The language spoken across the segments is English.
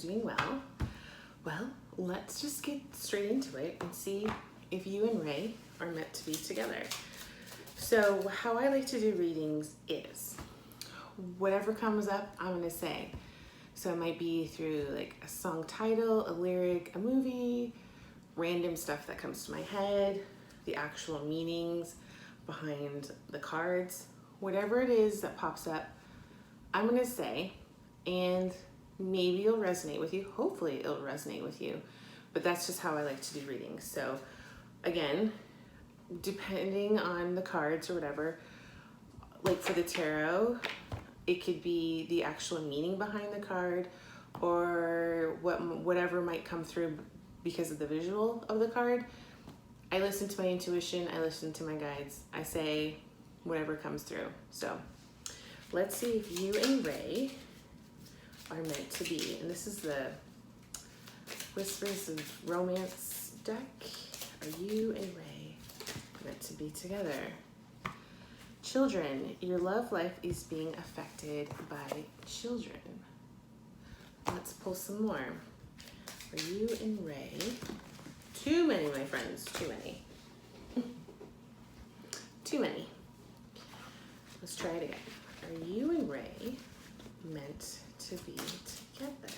doing well. Well, let's just get straight into it and see if you and Ray are meant to be together. So how I like to do readings is whatever comes up, I'm gonna say. So it might be through like a song title, a lyric, a movie, random stuff that comes to my head, the actual meanings behind the cards, whatever it is that pops up, I'm gonna say, and maybe it'll resonate with you. Hopefully it'll resonate with you, but that's just how I like to do readings. So again, depending on the cards or whatever, like for the tarot, it could be the actual meaning behind the card or whatever might come through because of the visual of the card. I listen to my intuition, I listen to my guides, I say whatever comes through. So let's see if you and Ray are meant to be. And this is the Whispers of Romance deck. Are you and Ray meant to be together? Children, your love life is being affected by children. Let's pull some more. Are you and Ray? Too many, my friends, too many. Too many. Let's try it again. Are you and Ray meant to be together?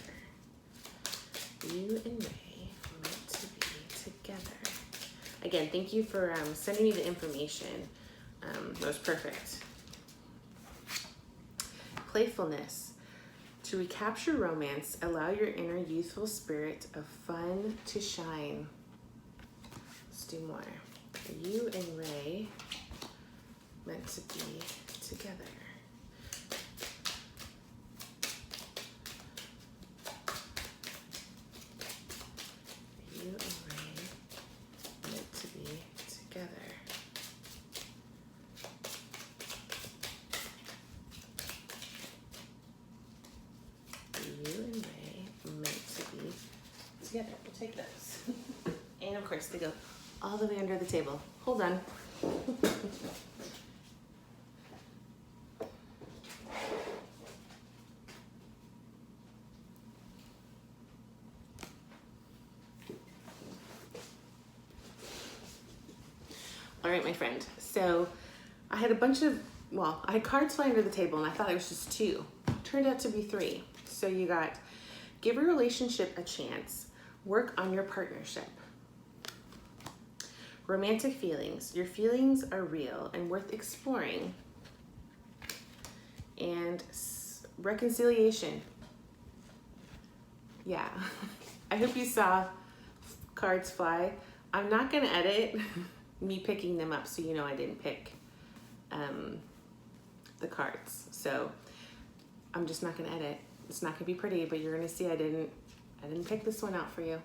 You and Ray meant to be together. Again, thank you for sending me the information. That was perfect. Playfulness. To recapture romance, allow your inner youthful spirit of fun to shine. Let's do more. Are you and Ray meant to be together? You and Ray meant to be together. You and Ray meant to be together. We'll take those. And of course, they go all the way under the table. Hold on. All right, my friend. So I had I had cards fly under the table and I thought it was just 2. Turned out to be 3. So you got, give a relationship a chance, work on your partnership. Romantic feelings, your feelings are real and worth exploring. And reconciliation. Yeah, I hope you saw cards fly. I'm not gonna edit me picking them up so you know I didn't pick the cards. So I'm just not gonna edit. It's not gonna be pretty, but you're gonna see I didn't pick this one out for you.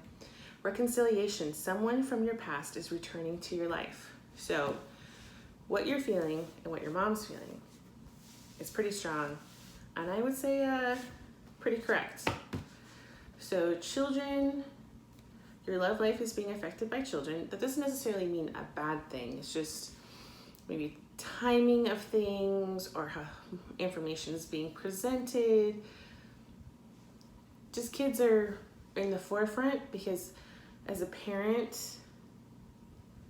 Reconciliation, someone from your past is returning to your life. So what you're feeling and what your mom's feeling is pretty strong. And I would say pretty correct. So children, your love life is being affected by children. That doesn't necessarily mean a bad thing. It's just maybe timing of things or how information is being presented. Just kids are in the forefront because as a parent,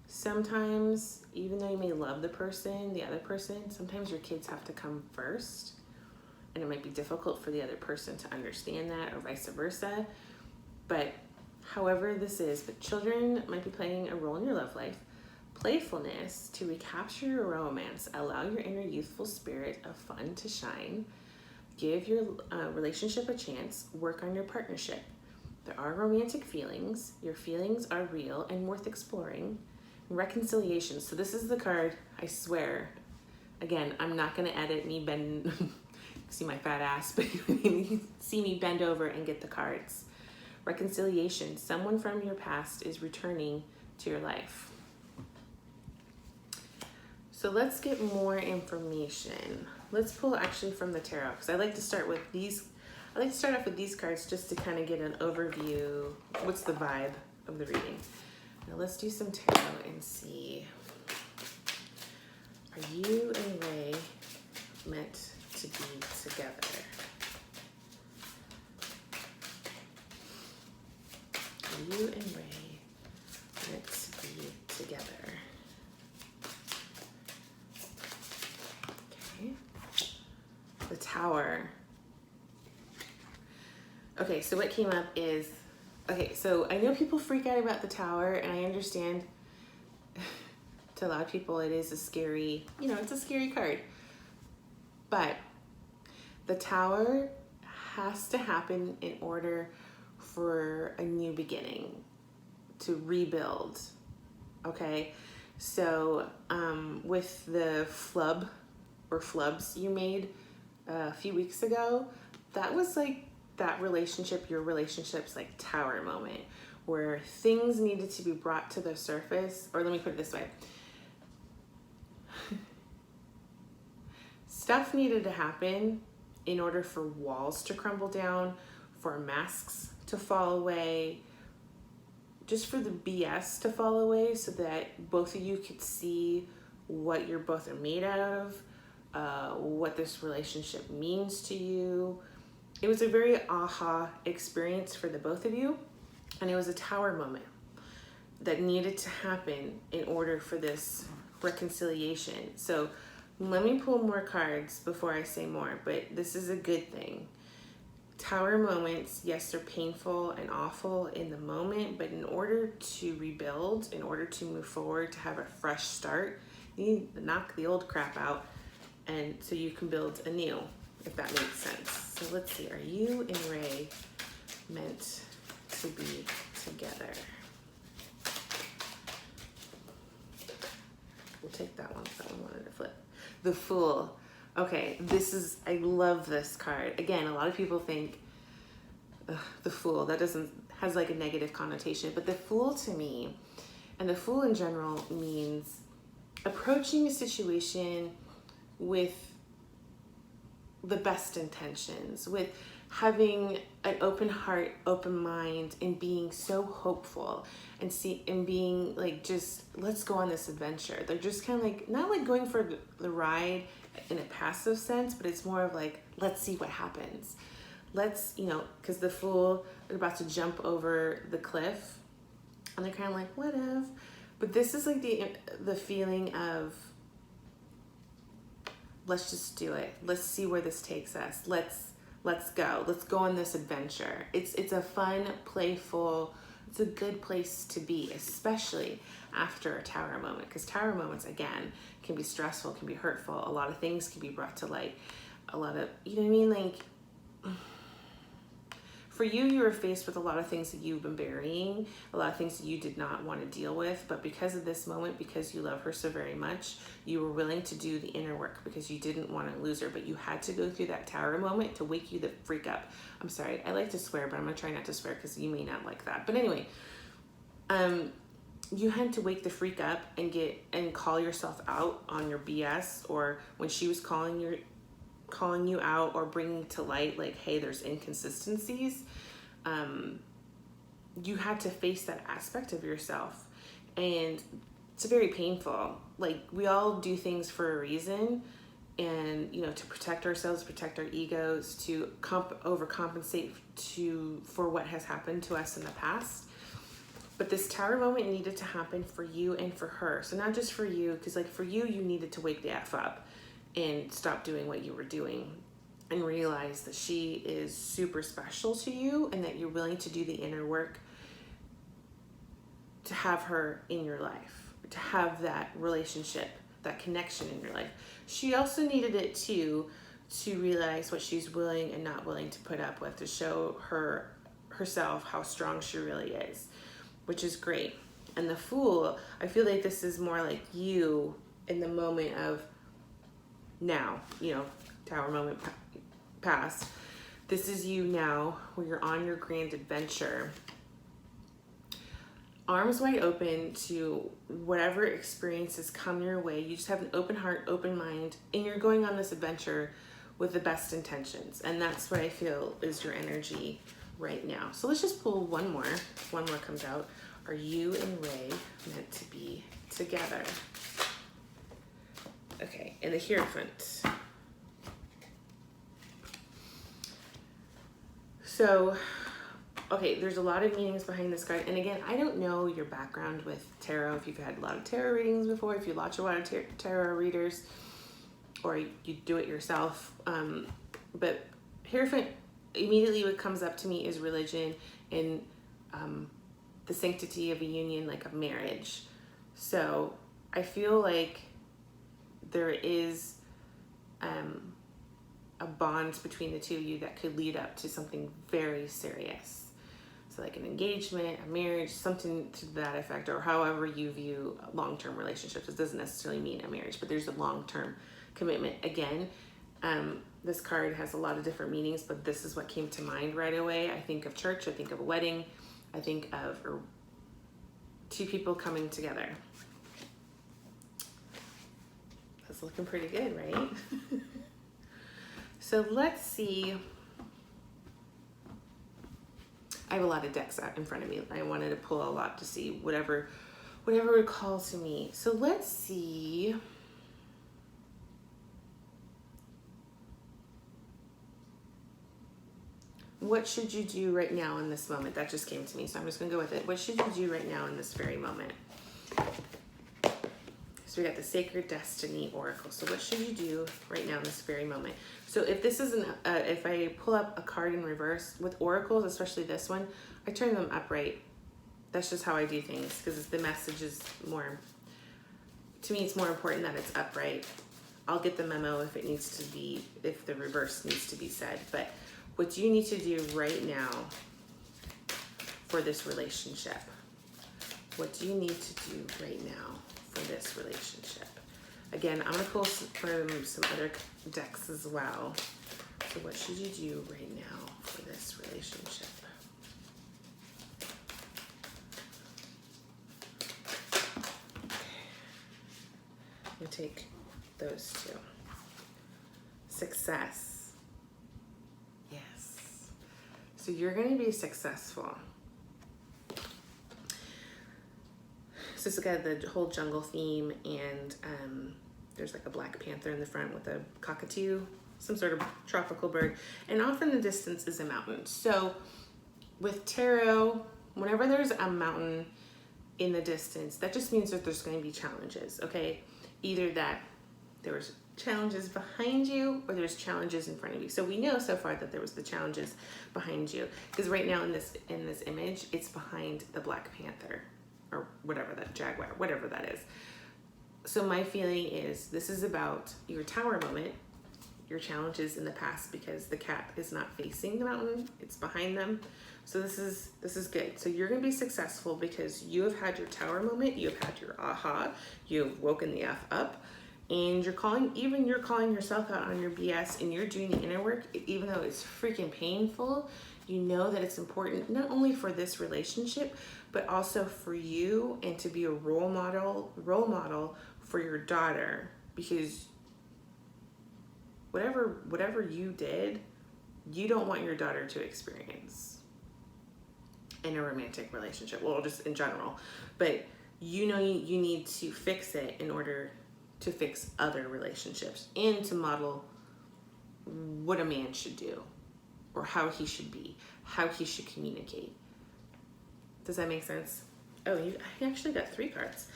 sometimes even though you may love the other person, sometimes your kids have to come first. And it might be difficult for the other person to understand that or vice versa. But however this is, but children might be playing a role in your love life. Playfulness, to recapture your romance, allow your inner youthful spirit of fun to shine. Give your relationship a chance, work on your partnership. There are romantic feelings. Your feelings are real and worth exploring. Reconciliation. So this is the card, I swear. Again, I'm not gonna edit me bend, see my fat ass, but you see me bend over and get the cards. Reconciliation. Someone from your past is returning to your life. So let's get more information. Let's pull actually from the tarot because I like to start with these. I like to start off with these cards just to kind of get an overview. What's the vibe of the reading? Now let's do some tarot and see. Are you and Ray meant to be together? you and Ray meant to be together? Okay. The Tower. Okay, so what came up is, okay, so I know people freak out about the Tower, and I understand to a lot of people it is a scary, it's a scary card. But the Tower has to happen in order for a new beginning, to rebuild, okay? So with the flub or flubs you made a few weeks ago, that was like that relationship, your relationship's like Tower moment, where things needed to be brought to the surface, or let me put it this way. Stuff needed to happen in order for walls to crumble down, for masks to fall away, just for the BS to fall away, so that both of you could see what you're both are made out of, what this relationship means to you. It was a very aha experience for the both of you, and it was a Tower moment that needed to happen in order for this reconciliation. So let me pull more cards before I say more, but this is a good thing. Tower moments, yes, they're painful and awful in the moment, but in order to rebuild, in order to move forward, to have a fresh start, you need to knock the old crap out, and so you can build anew, if that makes sense. So let's see, are you and Ray meant to be together? We'll take that one, because that one wanted to flip. The Fool. Okay, I love this card. Again, a lot of people think the Fool, that has like a negative connotation, but the Fool to me, and the Fool in general, means approaching a situation with the best intentions, with having an open heart, open mind, and being so hopeful, and being like, just let's go on this adventure. They're just kind of like, not like going for the ride in a passive sense, but it's more of like, let's see what happens. Let's, because the Fool, they're about to jump over the cliff, and they're kind of like, what if? But this is like the feeling of, let's just do it. Let's see where this takes us. Let's go. Let's go on this adventure. It's a fun, playful, it's a good place to be, especially after a Tower moment, because Tower moments, again, can be stressful, can be hurtful. A lot of things can be brought to light. A lot of, you know what I mean? Like, for you were faced with a lot of things that you've been burying, a lot of things that you did not want to deal with, but because of this moment, because you love her so very much, you were willing to do the inner work because you didn't want to lose her, but you had to go through that Tower moment to wake you the freak up. I'm sorry, I like to swear, but I'm going to try not to swear because you may not like that. But anyway, you had to wake the freak up and call yourself out on your BS, or when she was calling you out or bringing to light, like, hey, there's inconsistencies. You had to face that aspect of yourself, and it's very painful. Like, we all do things for a reason, and to protect ourselves, protect our egos, to overcompensate for what has happened to us in the past. But this Tower moment needed to happen for you and for her. So not just for you, because like for you needed to wake the F up and stop doing what you were doing and realize that she is super special to you, and that you're willing to do the inner work to have her in your life, to have that relationship, that connection in your life. She also needed it too, to realize what she's willing and not willing to put up with, to show herself how strong she really is, which is great. And the Fool, I feel like this is more like you in the moment of now, Tower moment past. This is you now, where you're on your grand adventure, arms wide open to whatever experiences come your way. You just have an open heart, open mind, and you're going on this adventure with the best intentions. And that's what I feel is your energy right now. So let's just pull one more. One more comes out. Are you and Ray meant to be together? Okay, and the Hierophant. So Okay, there's a lot of meanings behind this card. And again, I don't know your background with tarot, if you've had a lot of tarot readings before, if you watch a lot of tarot readers, or you do it yourself. But Hierophant, immediately what comes up to me is religion and the sanctity of a union, like a marriage. So I feel like there is a bond between the two of you that could lead up to something very serious. So like an engagement, a marriage, something to that effect, or however you view long-term relationships. It doesn't necessarily mean a marriage, but there's a long-term commitment. Again, this card has a lot of different meanings, but this is what came to mind right away. I think of church, I think of a wedding, I think of two people coming together. That's looking pretty good, right? So let's see. I have a lot of decks out in front of me. I wanted to pull a lot to see whatever would call to me. So let's see. What should you do right now in this moment? That just came to me, so I'm just gonna go with it. What should you do right now in this very moment? So we got the Sacred Destiny Oracle. So what should you do right now in this very moment? So if this isn't, if I pull up a card in reverse with oracles, especially this one, I turn them upright. That's just how I do things, because the message is more, to me, it's more important that it's upright. I'll get the memo if it needs to be, if the reverse needs to be said. But what you need to do right now for this relationship? What do you need to do right now for this relationship? Again, I'm gonna pull from some other decks as well. So what should you do right now for this relationship? I'm gonna take those two. Success. Yes. So you're gonna be successful. So it's got the whole jungle theme, and there's like a black panther in the front with a cockatoo, some sort of tropical bird, and off in the distance is a mountain. So with tarot, whenever there's a mountain in the distance, that just means that there's going to be challenges, okay? Either that there was challenges behind you or there's challenges in front of you. So we know so far that there was the challenges behind you, because right now in this image, it's behind the black panther or whatever, that jaguar, whatever that is. So my feeling is this is about your tower moment, your challenges in the past, because the cat is not facing the mountain, it's behind them. So this is good. So you're gonna be successful because you have had your tower moment, you have had your aha, you've woken the F up, and you're calling yourself out on your BS, and you're doing the inner work, even though it's freaking painful. You know that it's important, not only for this relationship, but also for you, and to be a role model for your daughter, because whatever you did, you don't want your daughter to experience in a romantic relationship, well, just in general. But you know you need to fix it in order to fix other relationships, and to model what a man should do, or how he should be, how he should communicate. Does that make sense? Oh, I actually got 3 cards.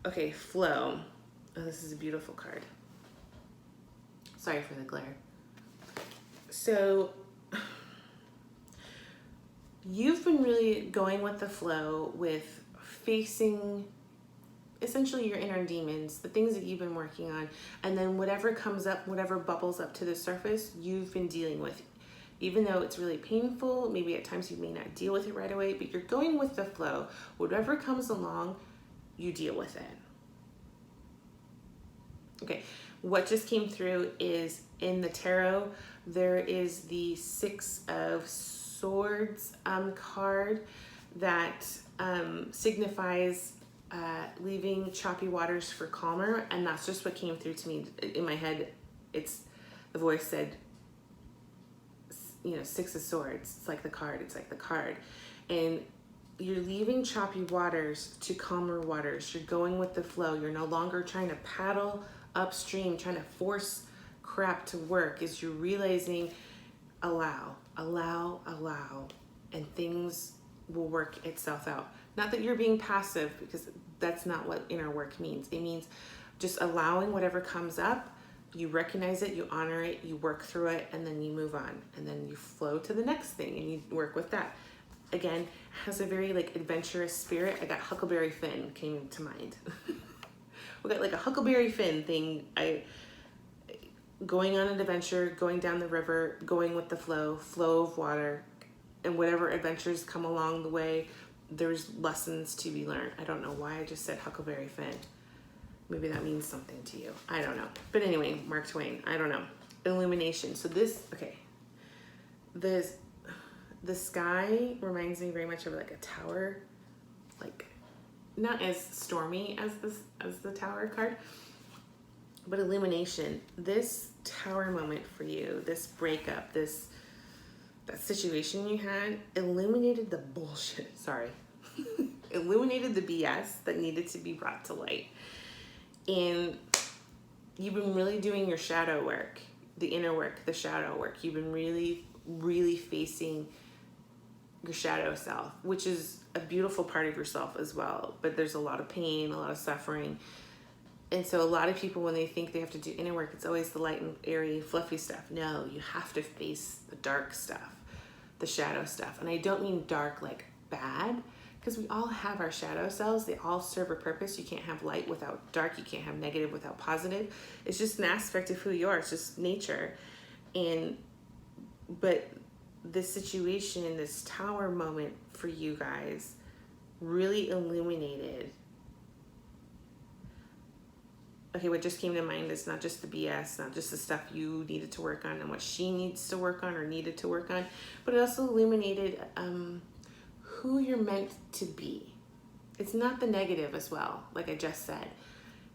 Okay, Flow. Oh, this is a beautiful card. Sorry for the glare. So you've been really going with the flow, with facing essentially your inner demons, the things that you've been working on, and then whatever comes up, whatever bubbles up to the surface, you've been dealing with. Even though it's really painful, maybe at times you may not deal with it right away, but you're going with the flow. Whatever comes along, you deal with it. Okay, what just came through is in the tarot, there is the 6 of Swords card that signifies leaving choppy waters for calmer, and that's just what came through to me in my head. The voice said, 6 of Swords. It's like the card, and you're leaving choppy waters to calmer waters. You're going with the flow. You're no longer trying to paddle upstream, trying to force crap to work. Is you're realizing, allow. and things will work itself out. Not that you're being passive, because that's not what inner work means. It means just allowing whatever comes up, you recognize it, you honor it, you work through it, and then you move on. And then you flow to the next thing and you work with that. Again, has a very like adventurous spirit. I got Huckleberry Finn came to mind. We got like a Huckleberry Finn thing. Going on an adventure, going down the river, going with the flow of water, and whatever adventures come along the way, there's lessons to be learned. I don't know why I just said Huckleberry Finn. Maybe that means something to you. I don't know. But anyway, Mark Twain, I don't know. Illumination. So this, okay. The sky reminds me very much of like a tower, like not as stormy as the tower card, but illumination. This tower moment for you, this breakup, that situation you had, illuminated the bullshit. Sorry. Illuminated the BS that needed to be brought to light. And you've been really doing your shadow work, the inner work, the shadow work. You've been really, really facing your shadow self, which is a beautiful part of yourself as well. But there's a lot of pain, a lot of suffering. And so a lot of people, when they think they have to do inner work, it's always the light and airy, fluffy stuff. No, you have to face the dark stuff, the shadow stuff. And I don't mean dark like bad, because we all have our shadow selves. They all serve a purpose. You can't have light without dark. You can't have negative without positive. It's just an aspect of who you are. It's just nature. But this situation, this tower moment for you guys really illuminated. Okay, what just came to mind is not just the BS, not just the stuff you needed to work on and what she needs to work on or needed to work on, but it also illuminated who you're meant to be. It's not the negative as well, like I just said.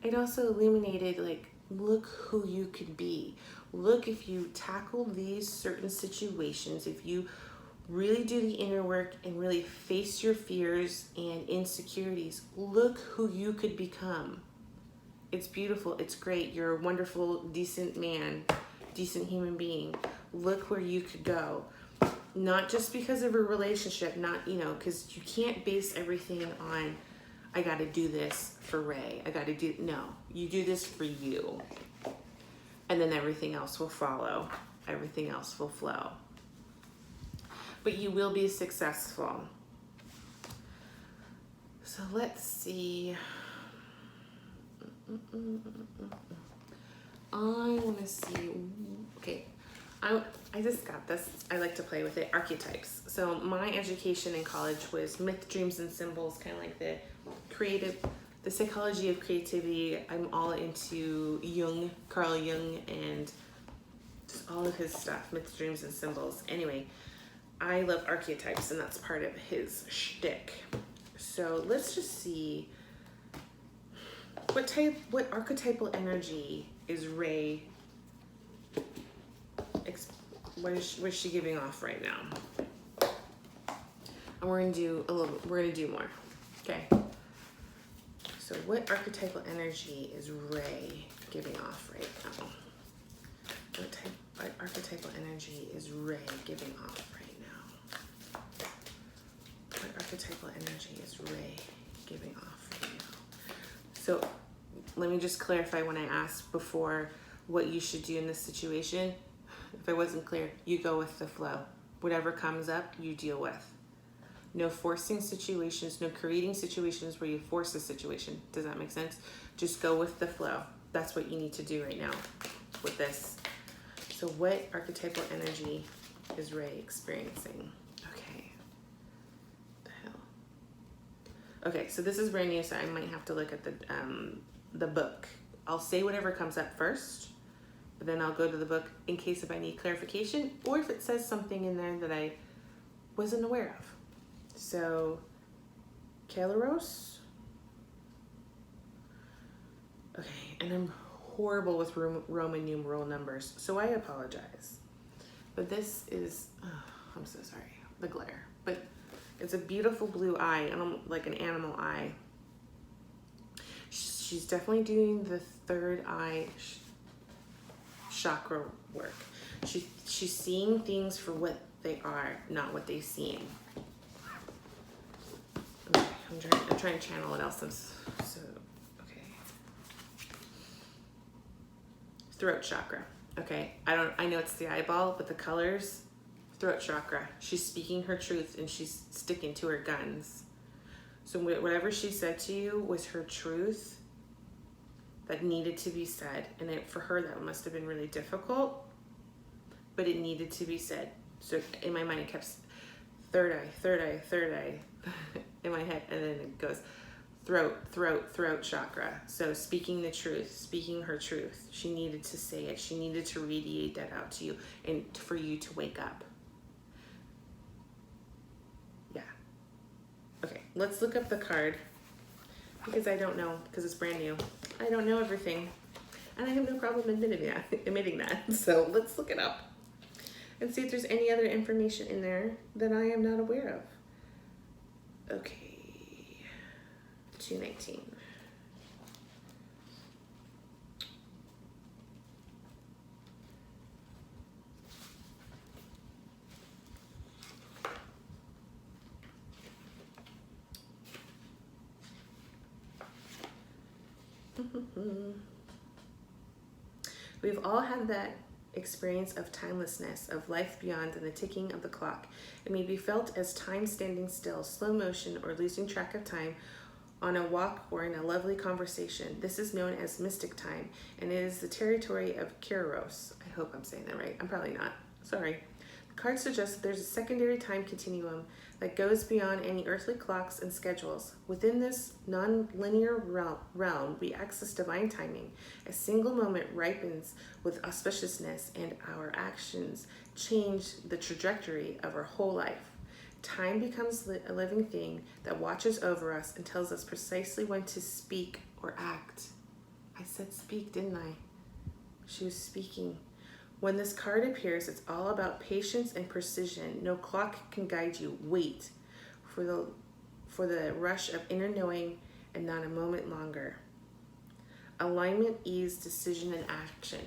It also illuminated, like, look who you could be. Look, if you tackle these certain situations, if you really do the inner work and really face your fears and insecurities, look who you could become. It's beautiful. It's great. You're a wonderful, decent man, decent human being. Look where you could go. Not just because of a relationship, not, because you can't base everything on, I got to do this for Ray. No, you do this for you. And then everything else will follow. Everything else will flow. But you will be successful. So let's see. I want to see. Okay. I just got this. I like to play with it. Archetypes. So my education in college was myth, dreams, and symbols, kind of like the psychology of creativity. I'm all into Jung, Carl Jung, and just all of his stuff, myths, dreams, and symbols. Anyway, I love archetypes, and that's part of his shtick. So let's just see what archetypal energy is Ray. What is she giving off right now? And we're gonna do more. Okay. So what archetypal energy is Ray giving off right now? What archetypal energy is Ray giving off right now? What archetypal energy is Ray giving off right now? So let me just clarify when I asked before what you should do in this situation. If I wasn't clear, you go with the flow. Whatever comes up, you deal with. No forcing situations, no creating situations where you force a situation. Does that make sense? Just go with the flow. That's what you need to do right now with this. So what archetypal energy is Ray experiencing? Okay. What the hell? Okay, so this is brand new, so I might have to look at the book. I'll say whatever comes up first, but then I'll go to the book in case if I need clarification or if it says something in there that I wasn't aware of. So, Kairos. Okay, and I'm horrible with Roman numeral numbers, so I apologize. But this is, I'm so sorry, the glare. But it's a beautiful blue eye, and like an animal eye. She's definitely doing the third eye chakra work. She's seeing things for what they are, not what they seem. Okay, I'm trying to channel what else. Okay. Throat chakra. Okay, I know it's the eyeball, but the colors, throat chakra. She's speaking her truth and she's sticking to her guns. So whatever she said to you was her truth that needed to be said. And for her, that must have been really difficult, but it needed to be said. So in my mind, it kept third eye in my head. And then it goes throat chakra. So speaking the truth, speaking her truth. She needed to say it. She needed to radiate that out to you and for you to wake up. Yeah. Okay, let's look up the card because I don't know, because it's brand new. I don't know everything and I have no problem admitting that. So let's look it up and see if there's any other information in there that I am not aware of. Okay, 219. We've all had that experience of timelessness, of life beyond and the ticking of the clock. It may be felt as time standing still, slow motion, or losing track of time on a walk or in a lovely conversation. This is known as mystic time, and it is the territory of Kairos. I hope I'm saying that right. I'm probably not. Sorry. The card suggests that there's a secondary time continuum that goes beyond any earthly clocks and schedules. Within this non-linear realm, we access divine timing. A single moment ripens with auspiciousness, and our actions change the trajectory of our whole life. Time becomes a living thing that watches over us and tells us precisely when to speak or act. I said speak, didn't I? She was speaking. When this card appears, it's all about patience and precision. No clock can guide you. Wait for the rush of inner knowing and not a moment longer. Alignment, ease, decision, and action.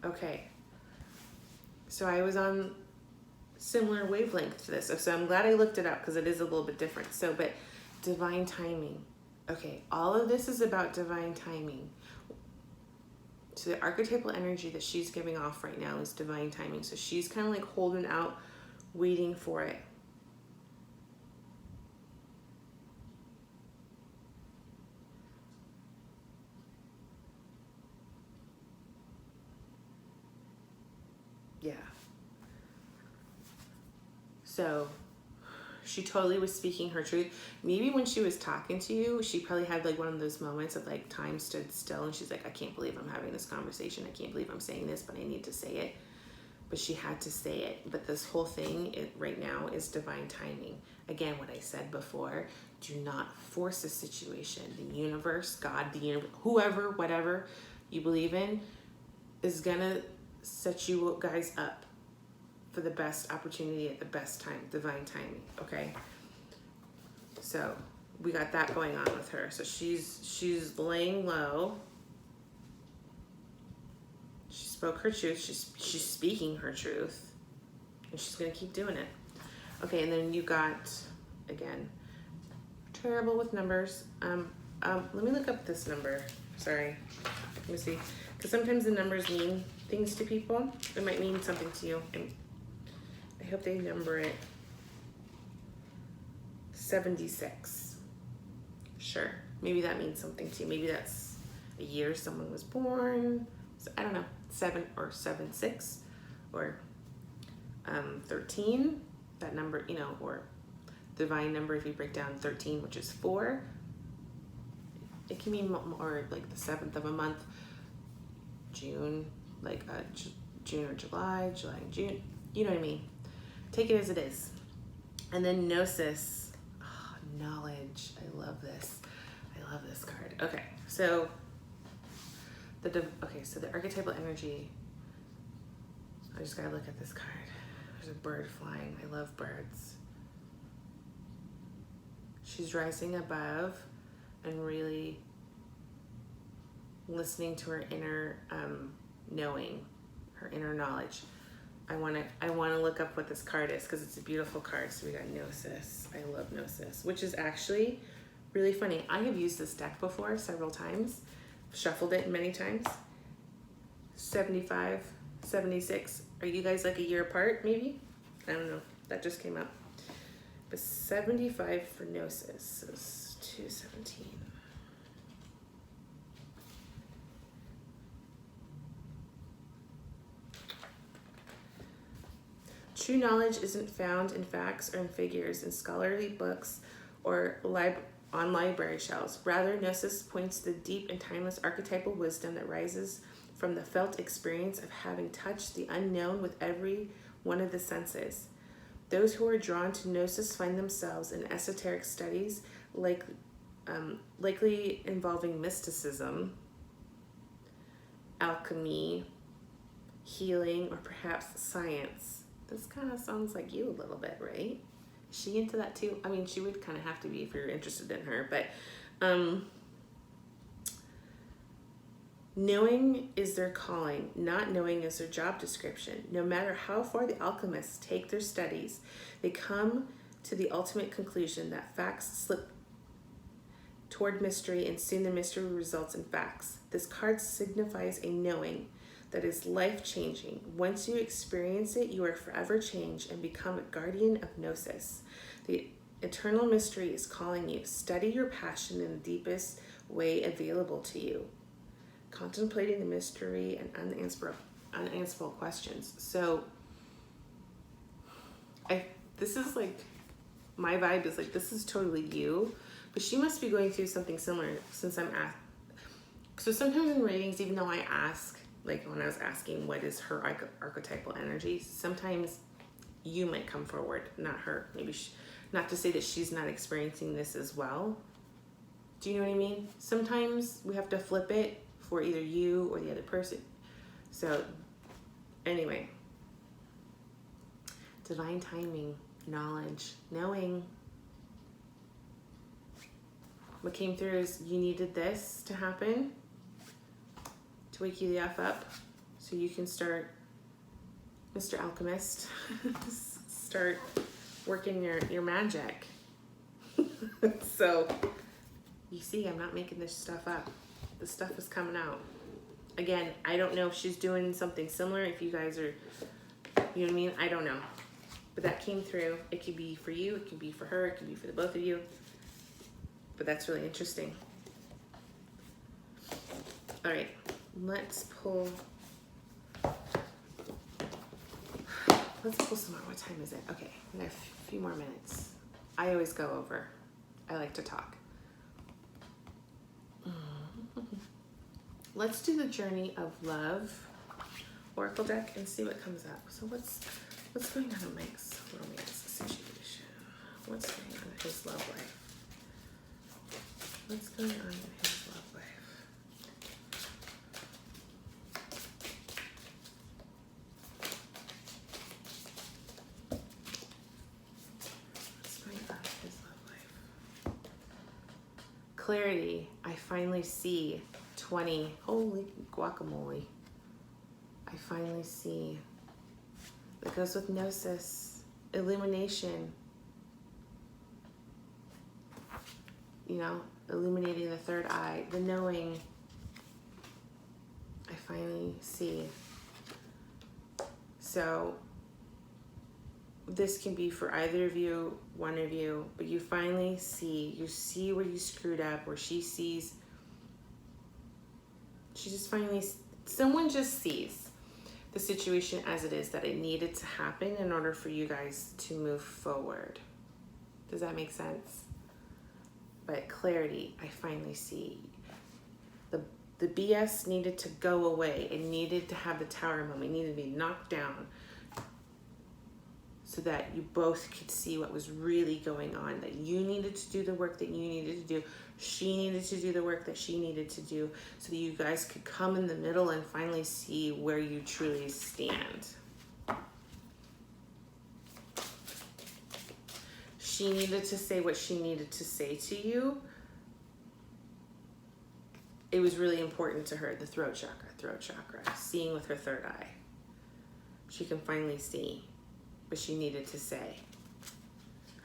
Okay. So I was on similar wavelength to this. So I'm glad I looked it up because it is a little bit different. So, but divine timing. Okay, all of this is about divine timing. So the archetypal energy that she's giving off right now is divine timing. So she's kind of like holding out, waiting for it. Yeah. So she totally was speaking her truth. Maybe when she was talking to you, she probably had like one of those moments of like time stood still and she's like, I can't believe I'm having this conversation. I can't believe I'm saying this, but I need to say it. But she had to say it. But this whole thing right now is divine timing. Again, what I said before, do not force a situation. The universe, God, the universe, whoever, whatever you believe in is gonna set you guys up for the best opportunity at the best time, divine timing, okay? So we got that going on with her. So she's laying low. She spoke her truth. She's speaking her truth, and she's gonna keep doing it. Okay, and then you got, again, terrible with numbers. Let me look up this number. Sorry, let me see, because sometimes the numbers mean things to people. It might mean something to you. And I hope they number it. 76. Sure, maybe that means something to you. Maybe that's a year someone was born. So, I don't know, 7 or 7-6 or 13. That number, you know, or divine number. If you break down 13, which is 4, it can mean more like the 7th of a month. June, like June or July and June. You know what I mean? Take it as it is. And then Gnosis, knowledge. I love this. I love this card. Okay, so so the archetypal energy. I just gotta look at this card. There's a bird flying. I love birds. She's rising above and really listening to her inner knowing, her inner knowledge. I wanna look up what this card is because it's a beautiful card. So we got Gnosis. I love Gnosis, which is actually really funny. I have used this deck before several times, shuffled it many times. 75, 76. Are you guys like a year apart, maybe? I don't know. That just came up. But 75 for Gnosis is 217. True knowledge isn't found in facts or in figures, in scholarly books, or on library shelves. Rather, Gnosis points to the deep and timeless archetypal wisdom that rises from the felt experience of having touched the unknown with every one of the senses. Those who are drawn to Gnosis find themselves in esoteric studies, likely involving mysticism, alchemy, healing, or perhaps science. This kind of sounds like you a little bit, right? Is she into that too? I mean, she would kind of have to be if you're interested in her, but knowing is their calling, not knowing is their job description. No matter how far the alchemists take their studies, they come to the ultimate conclusion that facts slip toward mystery, and soon the mystery results in facts. This card signifies a knowing that is life-changing. Once you experience it, you are forever changed and become a guardian of Gnosis. The eternal mystery is calling you. Study your passion in the deepest way available to you, contemplating the mystery and unanswerable questions. So this is like, my vibe is like, this is totally you, but she must be going through something similar since I'm asked. So sometimes in readings, even though I ask, like when I was asking what is her archetypal energy, sometimes you might come forward, not her. Maybe not to say that she's not experiencing this as well. Do you know what I mean? Sometimes we have to flip it for either you or the other person. So anyway, divine timing, knowledge, knowing. What came through is you needed this to happen to wake you the F up so you can start, Mr. Alchemist, start working your magic. So you see, I'm not making this stuff up. The stuff is coming out. Again, I don't know if she's doing something similar, if you guys are, you know what I mean? I don't know. But that came through. It could be for you, it could be for her, it could be for the both of you. But that's really interesting. All right, let's pull some more. What time is it? Okay, we have a few more minutes. I always go over. I like to talk. Let's do the Journey of Love Oracle deck and see what comes up. So what's going on in Mike's romance situation? What's going on in his love life? What's going on in his love life? What's going on in his love life? Clarity. I finally see 20. Holy guacamole. I finally see. That goes with Gnosis. Illumination. You know, illuminating the third eye, the knowing. I finally see. So this can be for either of you, one of you, but you finally see. You see where you screwed up, where she sees. She just finally, someone just sees the situation as it is, that it needed to happen in order for you guys to move forward. Does that make sense? But clarity, I finally see. The BS needed to go away. It needed to have the tower moment. It needed to be knocked down so that you both could see what was really going on, that you needed to do the work that you needed to do. She needed to do the work that she needed to do, so that you guys could come in the middle and finally see where you truly stand. She needed to say what she needed to say to you. It was really important to her, the throat chakra, seeing with her third eye. she can finally see what she needed to say.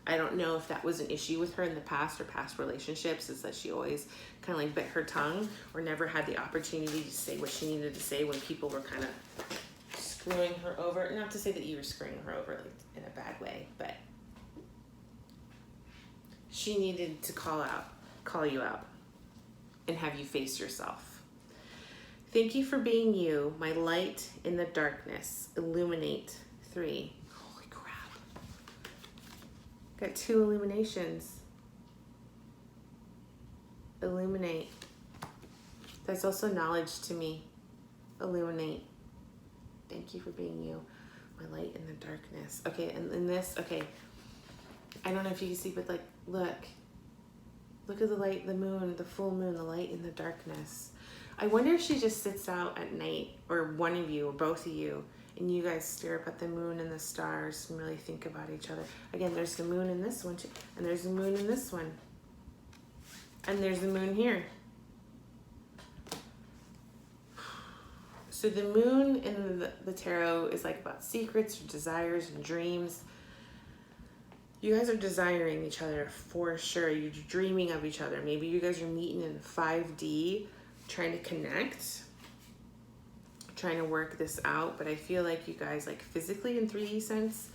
I don't know if that was an issue with her in the past or past relationships, is that she always kind of like bit her tongue or never had the opportunity to say what she needed to say when people were kind of screwing her over. Not to say that you were screwing her over like in a bad way, but she needed to call you out and have you face yourself. Thank you for being you, my light in the darkness. Illuminate 3. Holy crap. Got 2 illuminations. Illuminate. That's also knowledge to me. Illuminate. Thank you for being you, my light in the darkness. Okay, and in this, okay, I don't know if you can see, but like, look at the light, the moon, the full moon, the light in the darkness. I wonder if she just sits out at night, or one of you, or both of you, and you guys stare up at the moon and the stars and really think about each other. Again, there's the moon in this one too, and there's the moon in this one. And there's the moon here. So the moon in the tarot is like about secrets or desires and dreams. You guys are desiring each other for sure. You're dreaming of each other. Maybe you guys are meeting in 5D, trying to connect, trying to work this out. But I feel like you guys, like physically in 3D sense,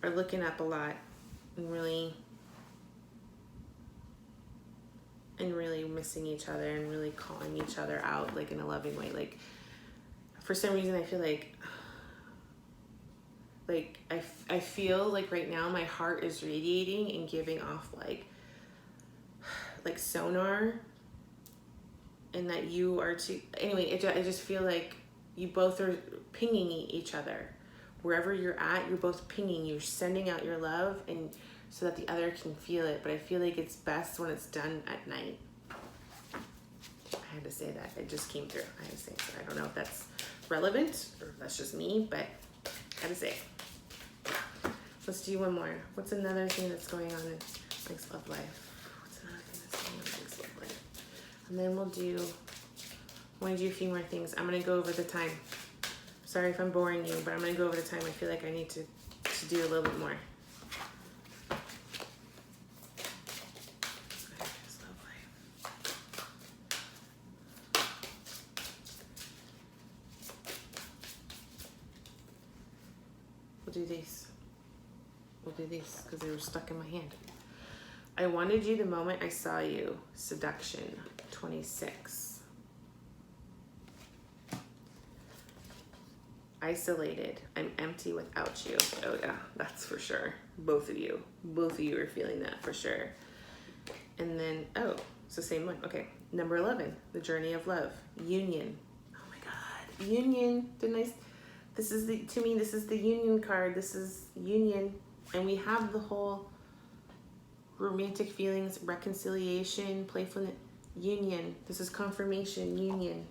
are looking up a lot and really missing each other and really calling each other out like in a loving way. Like for some reason I feel like I feel like right now my heart is radiating and giving off like sonar, and that you are too. Anyway, I just feel like you both are pinging each other. Wherever you're at, you're both pinging. You're sending out your love, and so that the other can feel it. But I feel like it's best when it's done at night. I had to say that. It just came through. I had to say that. I don't know if that's relevant or if that's just me, but I had to say it. Let's do one more. What's another thing that's going on in Mike's love life? What's another thing that's going on in Mike's love life? And then I want to do a few more things. I'm going to go over the time. Sorry if I'm boring you, but I'm going to go over the time. I feel like I need to do a little bit more. We'll do these because they were stuck in my hand. I wanted you the moment I saw you. Seduction 26. Isolated. I'm empty without you. Oh yeah, that's for sure. Both of you are feeling that for sure. And then, oh, it's the same one. Okay, number 11. The journey of love. Union. Oh my God, union. This is the union card. This is union. And we have the whole romantic feelings, reconciliation, playfulness, union. This is confirmation, union.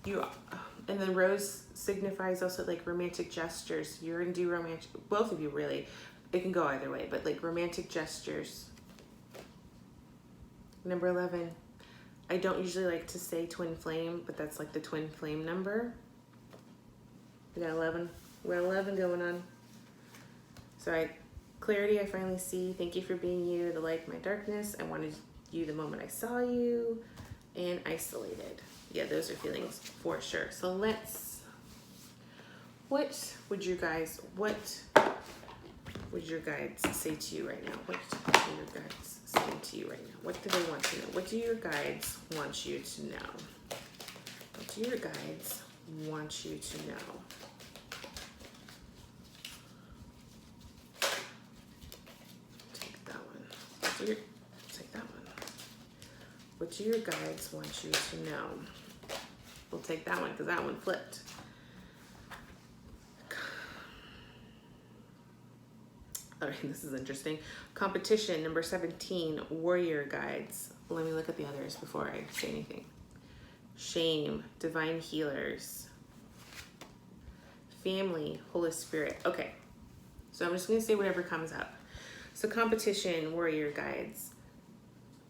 And then rose signifies also like romantic gestures. You're gonna do romantic, both of you really. It can go either way, but like romantic gestures. Number 11. I don't usually like to say twin flame, but that's like the twin flame number. We got 11. We got 11 going on. So clarity, I finally see. Thank you for being you, the light in my darkness. I wanted you the moment I saw you. And isolated. Yeah, those are feelings for sure. So what would your guides say to you right now? What do your guides say to you right now? What do they want to know? What do your guides want you to know? What do your guides want you to know? Take that one. Take that one. What do your guides want you to know? We'll take that one because that one flipped. All right, this is interesting. Competition, number 17, warrior guides. Let me look at the others before I say anything. Shame, divine healers. Family, Holy Spirit. Okay, so I'm just gonna say whatever comes up. So competition, warrior guides.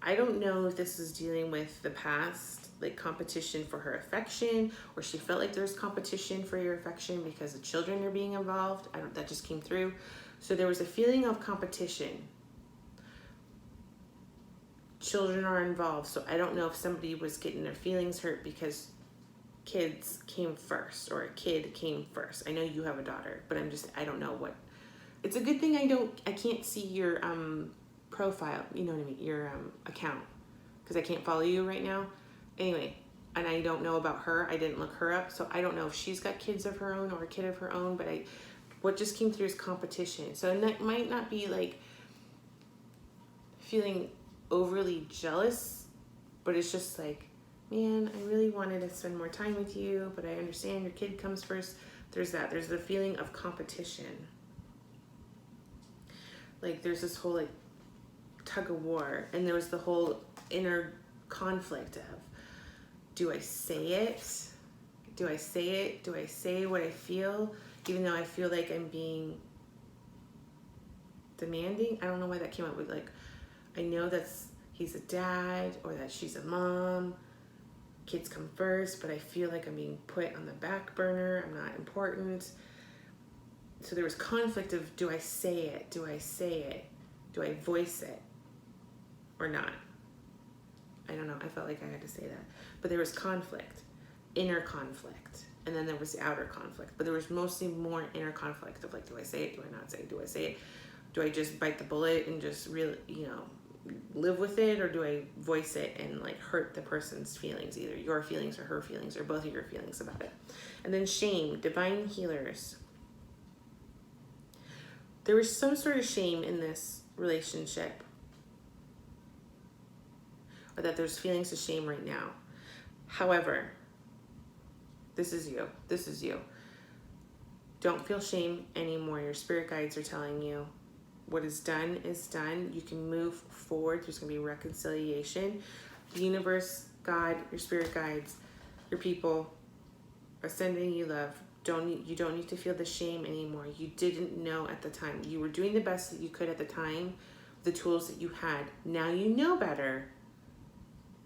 I don't know if this is dealing with the past like competition for her affection, or she felt like there's competition for your affection because the children are being involved. That just came through. So there was a feeling of competition. Children are involved, so I don't know if somebody was getting their feelings hurt because kids came first, or a kid came first. I know you have a daughter, but I don't know what. It's a good thing I can't see your profile, you know what I mean, your account, because I can't follow you right now. Anyway, and I don't know about her. I didn't look her up, so I don't know if she's got kids of her own or a kid of her own, but what just came through is competition. So it might not be like feeling overly jealous, but it's just like, man, I really wanted to spend more time with you, but I understand your kid comes first. There's the feeling of competition. Like there's this whole like tug of war, and there was the whole inner conflict of, do I say it? Do I say it? Do I say what I feel, even though I feel like I'm being demanding? I don't know why that came up with, like, I know he's a dad, or that she's a mom. Kids come first, but I feel like I'm being put on the back burner. I'm not important. So there was conflict of, do I say it? Do I say it? Do I voice it or not? I don't know. I felt like I had to say that. But there was conflict, inner conflict. And then there was the outer conflict. But there was mostly more inner conflict of like, do I say it? Do I not say it? Do I say it? Do I just bite the bullet and just really, live with it? Or do I voice it and like hurt the person's feelings, either your feelings or her feelings, or both of your feelings about it? And then shame, divine healers. There was some sort of shame in this relationship, or that there's feelings of shame right now. However, this is you. This is you. Don't feel shame anymore. Your spirit guides are telling you what is done is done. You can move forward. There's going to be reconciliation. The universe, God, your spirit guides, your people are sending you love. You don't need to feel the shame anymore. You didn't know at the time. You were doing the best that you could at the time, the tools that you had. Now you know better,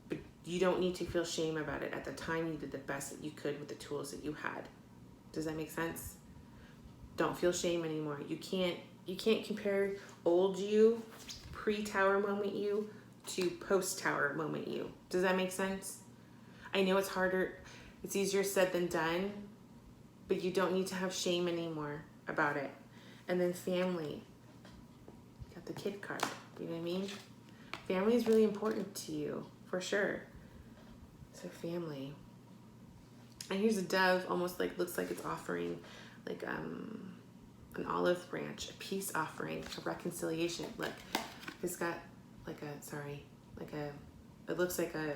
but you don't need to feel shame about it. At the time, you did the best that you could with the tools that you had. Does that make sense? Don't feel shame anymore. You can't compare old you, pre-tower moment you, to post-tower moment you. Does that make sense? I know it's harder. It's easier said than done, but you don't need to have shame anymore about it. And then family. Got the kid card. You know what I mean? Family is really important to you, for sure. So family. And here's a dove, almost like, looks like it's offering like an olive branch, a peace offering, a reconciliation. Look, it's got it looks like an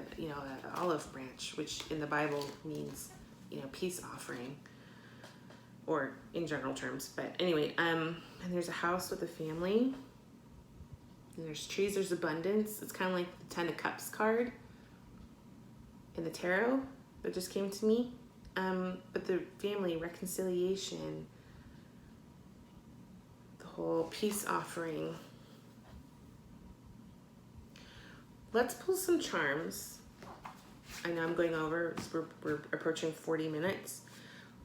olive branch, which in the Bible means, peace offering, or in general terms. But anyway, and there's a house with a family, and there's trees, there's abundance. It's kind of like the 10 of Cups card in the tarot that just came to me. But the family, reconciliation, the whole peace offering. Let's pull some charms. I know I'm going over, we're approaching 40 minutes.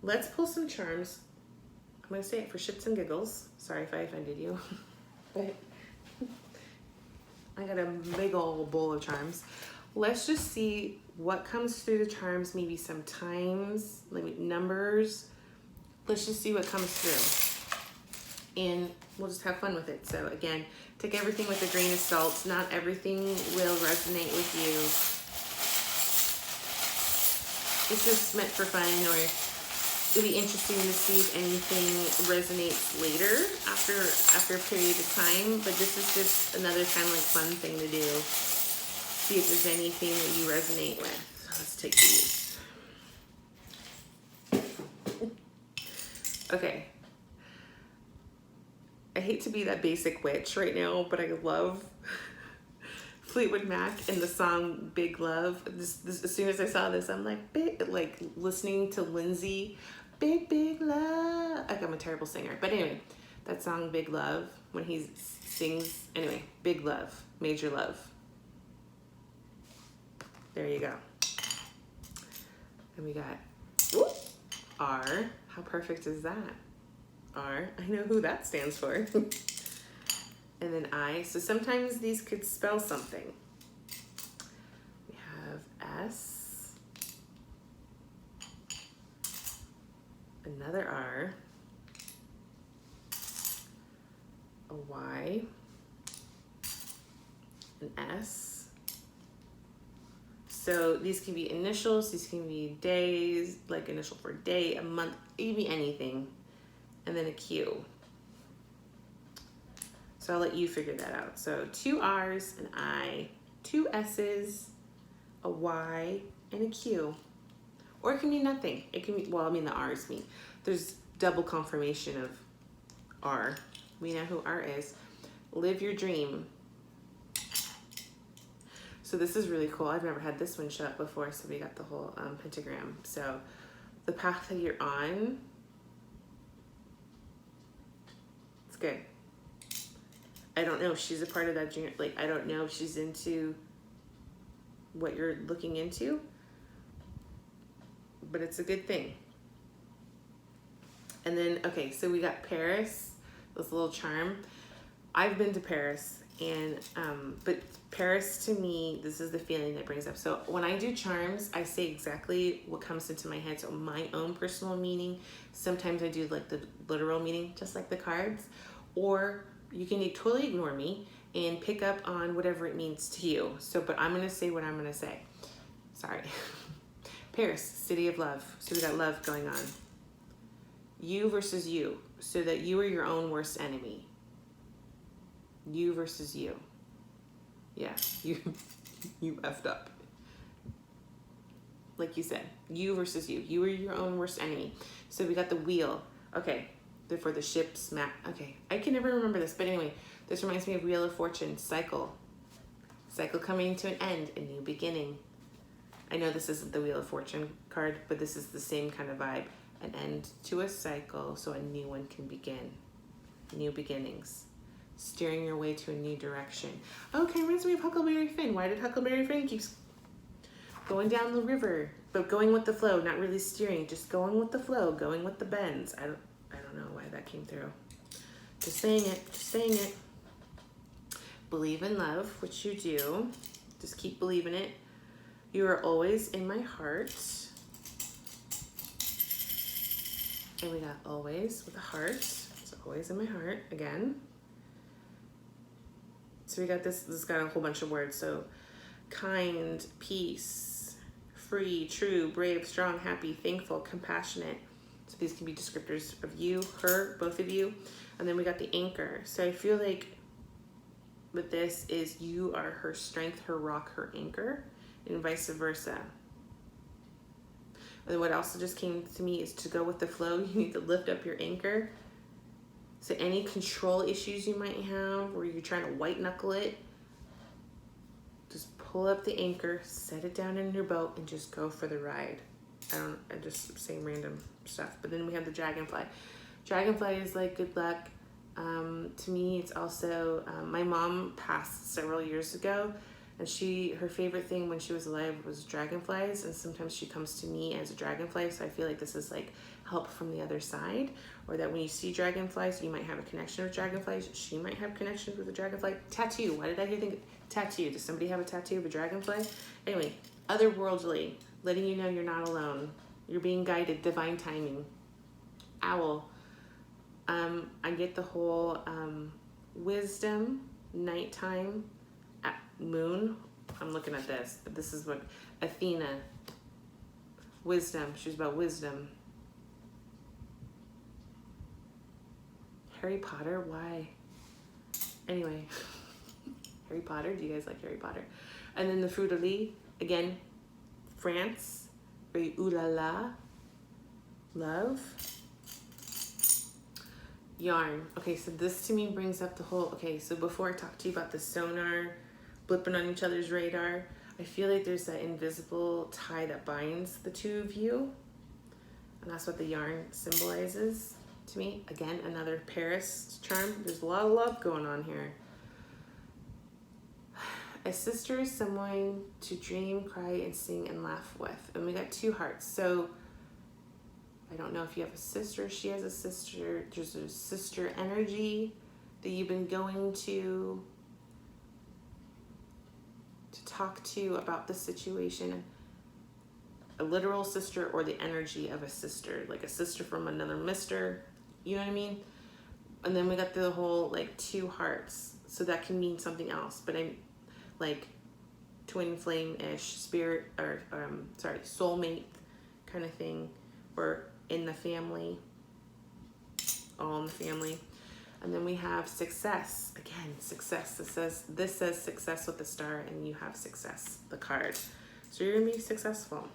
Let's pull some charms. I'm going to say it for shits and giggles. Sorry if I offended you. But I got a big old bowl of charms. Let's just see what comes through the charms, maybe some times, maybe numbers. Let's just see what comes through. And we'll just have fun with it. So again, take everything with a grain of salt. Not everything will resonate with you. It's just meant for fun, or it'll be interesting to see if anything resonates later after a period of time. But this is just another kind of like fun thing to do. See if there's anything that you resonate with. So let's take these. Okay. I hate to be that basic witch right now, but I love Fleetwood Mac and the song Big Love. This as soon as I saw this, I'm like, listening to Lindsay, Big Love. Like, I'm a terrible singer. But anyway, that song Big Love, when he sings, anyway, Big Love, Major Love. There you go. And we got whoop, R. How perfect is that? R. I know who that stands for. And then I. So sometimes these could spell something. We have S. Another R. A Y. An S. So these can be initials, these can be days, like initial for day, a month, it can be anything. And then a Q. So I'll let you figure that out. So 2 R's, an I, 2 S's, a Y, and a Q. Or it can be nothing. It can be, well, I mean the R's mean. There's double confirmation of R. We know who R is. Live your dream. So this is really cool. I've never had this one show up before, so we got the whole pentagram. So the path that you're on, it's good. I don't know if she's a part of that junior, like, I don't know if she's into what you're looking into, but it's a good thing. And then, okay, so we got Paris, this little charm. I've been to Paris, and but Paris to me, this is the feeling that brings up. So when I do charms, I say exactly what comes into my head. So my own personal meaning. Sometimes I do like the literal meaning, just like the cards. Or you can totally ignore me and pick up on whatever it means to you. So, but I'm gonna say what I'm gonna say. Sorry. Paris, city of love. So we got love going on. You versus you. So that you are your own worst enemy. You versus you. Yeah, you effed up. Like you said, you versus you. You are your own worst enemy. So we got the wheel. Okay, for the ship's map. Okay, I can never remember this, but anyway, this reminds me of Wheel of Fortune, cycle. Cycle coming to an end, a new beginning. I know this isn't the Wheel of Fortune card, but this is the same kind of vibe. An end to a cycle, so a new one can begin. New beginnings. Steering your way to a new direction. Okay, reminds me of Huckleberry Finn. Why did Huckleberry Finn keep going down the river, but going with the flow, not really steering, just going with the flow, going with the bends? I don't know why that came through. Just saying it, just saying it. Believe in love, which you do. Just keep believing it. You are always in my heart. And we got always with a heart. It's always in my heart again. So we got this got a whole bunch of words. So kind, peace, free, true, brave, strong, happy, thankful, compassionate. So these can be descriptors of you, her, both of you. And then we got the anchor. So I feel like with this is you are her strength, her rock, her anchor, and vice versa. And what also just came to me is to go with the flow. You need to lift up your anchor. So any control issues you might have, or you're trying to white knuckle it, just pull up the anchor, set it down in your boat, and just go for the ride. I'm just saying random stuff. But then we have the dragonfly. Dragonfly is like good luck. To me, it's also, my mom passed several years ago, and her favorite thing when she was alive was dragonflies, and sometimes she comes to me as a dragonfly, so I feel like this is like help from the other side, or that when you see dragonflies, you might have a connection with dragonflies. She might have connections with a dragonfly. Tattoo. Why did I think tattoo? Does somebody have a tattoo of a dragonfly? Anyway, otherworldly, letting you know you're not alone. You're being guided, divine timing. Owl. I get the whole wisdom, nighttime, moon. I'm looking at this, but this is what Athena. Wisdom. She's about wisdom. Harry Potter. Why? Anyway, Harry Potter. Do you guys like Harry Potter? And then the fruit de lis again. France. Very ooh la la. Love. Yarn. Okay, so this to me brings up the whole, okay, so before I talk to you about the sonar, blipping on each other's radar, I feel like there's that invisible tie that binds the two of you. And that's what the yarn symbolizes to me. Again, another Paris charm. There's a lot of love going on here. A sister is someone to dream, cry, and sing and laugh with. And we got 2 hearts. So I don't know if you have a sister, she has a sister. There's a sister energy that you've been going to talk to about the situation. A literal sister or the energy of a sister, like a sister from another mister, you know what I mean? And then we got the whole like 2 hearts, so that can mean something else, but I'm like twin flame-ish, spirit, or soulmate kind of thing, or in the family, all in the family. And then we have success. Again, success. This says success with the star, and you have success, the card. So you're gonna be successful.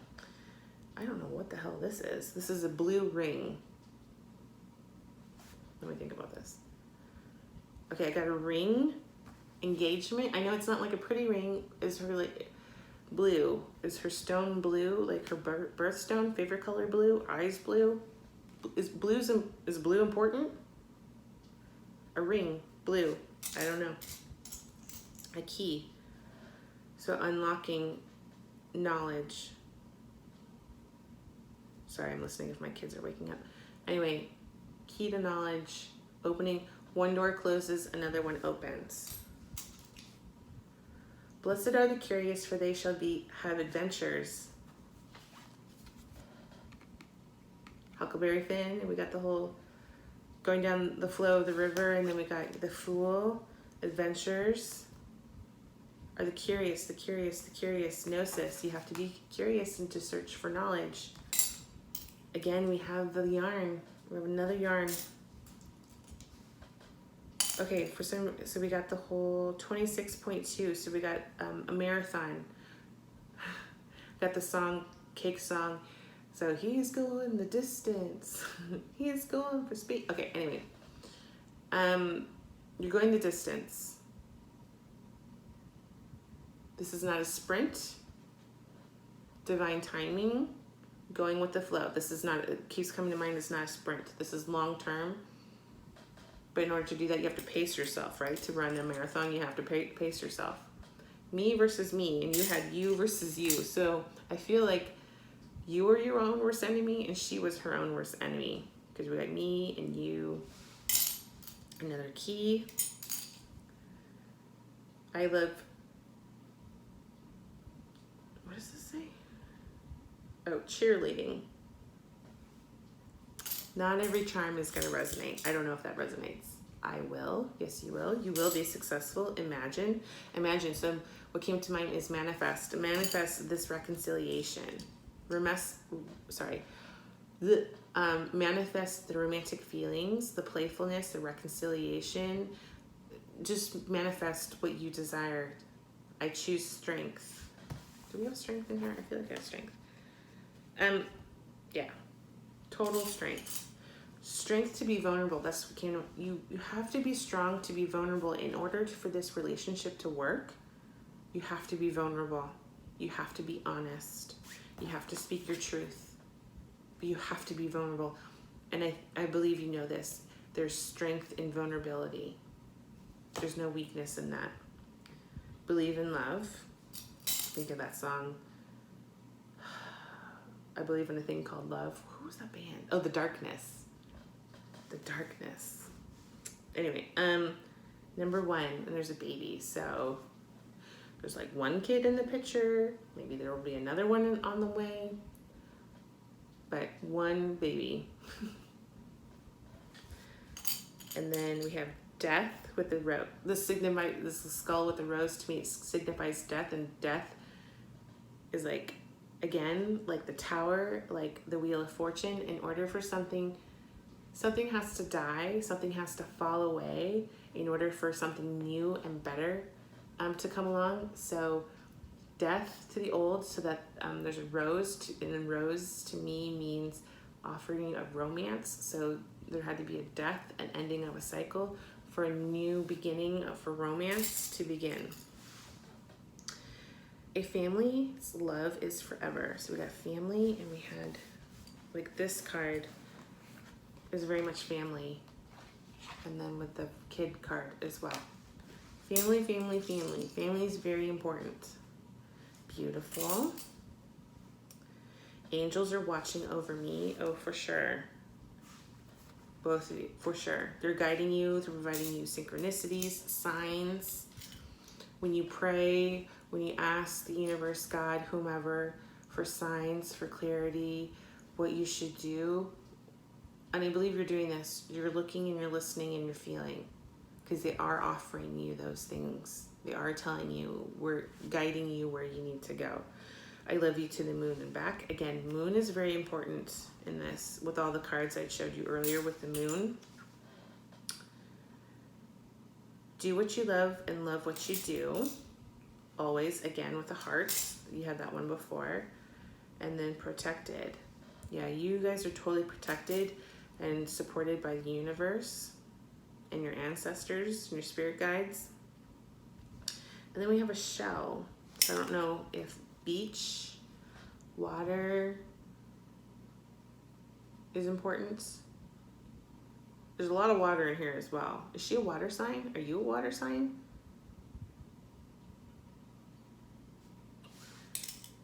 I don't know what the hell this is. This is a blue ring. Let me think about this. Okay, I got a ring, engagement. I know it's not like a pretty ring. Is her like blue? Is her stone blue? Like her birthstone, favorite color blue, eyes blue? Is blue important? A ring, blue. I don't know. A key. So unlocking knowledge. Sorry, I'm listening if my kids are waking up. Anyway, key to knowledge, opening. One door closes, another one opens. Blessed are the curious, for they shall have adventures. Huckleberry Finn, and we got the whole going down the flow of the river, and then we got the Fool, adventures. Are the curious, gnosis. You have to be curious and to search for knowledge. Again, we have the yarn. We have another yarn. Okay, so we got the whole 26.2. So we got a marathon. Got the song, cake song. So he's going the distance. He's going for speed. Okay, anyway. You're going the distance. This is not a sprint. Divine timing. Going with the flow. This is not, it keeps coming to mind, it's not a sprint. This is long term. But in order to do that, you have to pace yourself, right? To run a marathon, you have to pace yourself. Me versus me, and you had you versus you. So I feel like you were your own worst enemy, and she was her own worst enemy. Because we got me and you. Another key. I love, what does this say? Oh, cheerleading. Not every charm is going to resonate. I don't know if that resonates. I will. Yes, you will. You will be successful. Imagine. So what came to mind is manifest. Manifest this reconciliation. Manifest the romantic feelings, the playfulness, the reconciliation. Just manifest what you desire. I choose strength. Do we have strength in here? I feel like I have strength. Yeah. Total strength. Strength to be vulnerable. That's you have to be strong to be vulnerable in order for this relationship to work. You have to be vulnerable. You have to be honest. You have to speak your truth. But you have to be vulnerable. And I believe you know this. There's strength in vulnerability. There's no weakness in that. Believe in love. Think of that song. I believe in a thing called love. Who was that band? Oh, The Darkness. The Darkness. Anyway, number 1, and there's a baby. So there's like one kid in the picture. Maybe there will be another one on the way. But one baby. And then we have death with the rose. This is the skull with the rose. To me, it signifies death, and death is like, again, like the tower, like the Wheel of Fortune. In order for something has to die, something has to fall away in order for something new and better to come along. So death to the old, so that there's a rose, and then rose to me means offering of romance. So there had to be a death, an ending of a cycle for a new beginning for romance to begin. A family's love is forever. So we got family, and we had like this card is very much family, and then with the kid card as well. Family, family, family. Family is very important. Beautiful. Angels are watching over me. Oh, for sure. Both of you, for sure. They're guiding you. They're providing you synchronicities, signs. When you pray, when you ask the universe, God, whomever, for signs, for clarity, what you should do. And I believe you're doing this. You're looking and you're listening and you're feeling. Because they are offering you those things. They are telling you, we're guiding you where you need to go. I love you to the moon and back. Again, moon is very important in this with all the cards I showed you earlier with the moon. Do what you love and love what you do. Always, again, with the hearts. You had that one before. And then protected. Yeah, you guys are totally protected and supported by the universe and your ancestors and your spirit guides. And then we have a shell. So I don't know if beach, water is important. There's a lot of water in here as well. Is she a water sign? Are you a water sign?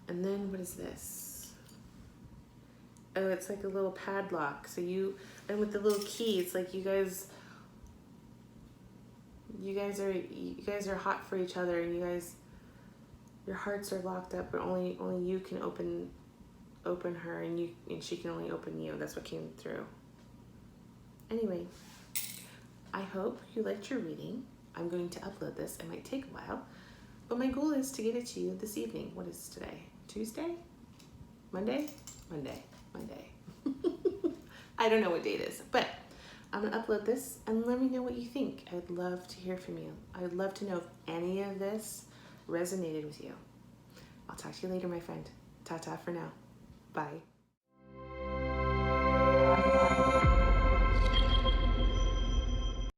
And then what is this? Oh, it's like a little padlock. So you, and with the little key, it's like you guys are hot for each other, and your hearts are locked up, but only you can open her, and she can only open you. That's what came through. Anyway, I hope you liked your reading. I'm going to upload this. It might take a while, but my goal is to get it to you this evening. What is today? Tuesday? Monday? Monday. I don't know what date it is, but I'm gonna upload this and let me know what you think. I would love to hear from you. I would love to know if any of this resonated with you. I'll talk to you later, my friend. Ta-ta for now. Bye.